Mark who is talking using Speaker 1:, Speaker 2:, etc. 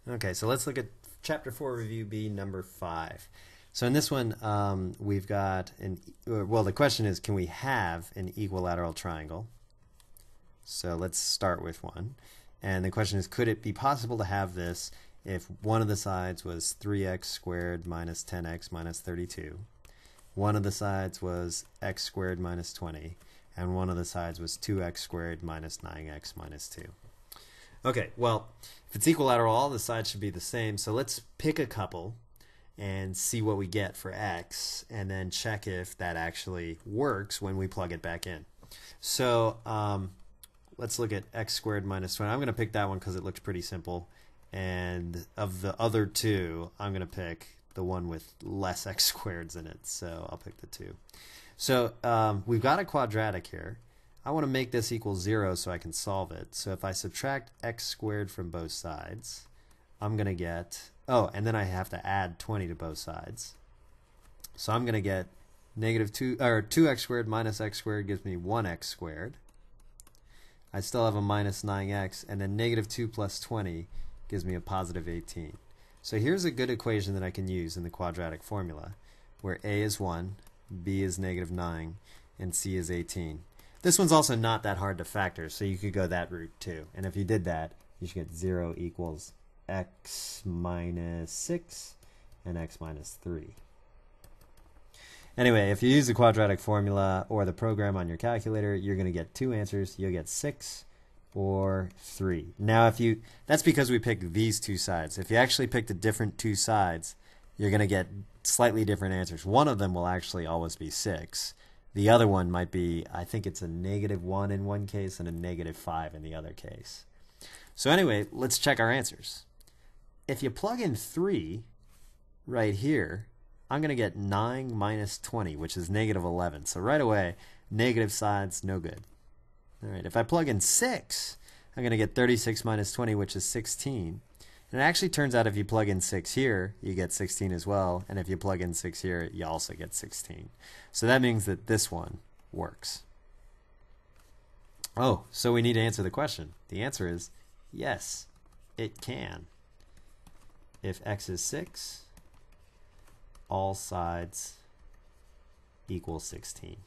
Speaker 1: Okay, so let's look at Chapter 4 Review B, number 5. So in this one, we've got the question is, can we have an equilateral triangle? So let's start with one. And the question is, could it be possible to have this if one of the sides was 3x squared minus 10x minus 32, one of the sides was x squared minus 20, and one of the sides was 2x squared minus 9x minus 2. Okay, well, if it's equilateral, all the sides should be the same. So let's pick a couple and see what we get for x, and then check if that actually works when we plug it back in. So let's look at x squared minus 20. I'm going to pick that one because it looks pretty simple. And of the other two, I'm going to pick the one with less x squareds in it. So I'll pick the 2. So we've got a quadratic here. I want to make this equal 0 so I can solve it. So if I subtract x squared from both sides, I'm going to get, and then I have to add 20 to both sides. So I'm going to get negative 2x squared minus x squared gives me 1x squared. I still have a minus 9x, and then negative 2 plus 20 gives me a positive 18. So here's a good equation that I can use in the quadratic formula, where a is 1, b is negative 9, and c is 18. This one's also not that hard to factor, so you could go that route too. And if you did that, you should get 0 equals x minus 6 and x minus 3. Anyway, if you use the quadratic formula or the program on your calculator, you're going to get 2 answers. You'll get 6 or 3. Now, that's because we picked these two sides. If you actually picked a different two sides, you're going to get slightly different answers. One of them will actually always be 6. The other one might be, I think it's a negative 1 in one case and a negative 5 in the other case. So anyway, let's check our answers. If you plug in 3 right here, I'm going to get 9 minus 20, which is negative 11. So right away, negative sides, no good. All right, if I plug in 6, I'm going to get 36 minus 20, which is 16. And it actually turns out if you plug in 6 here, you get 16 as well. And if you plug in 6 here, you also get 16. So that means that this one works. Oh, so we need to answer the question. The answer is yes, it can. If x is 6, all sides equal 16.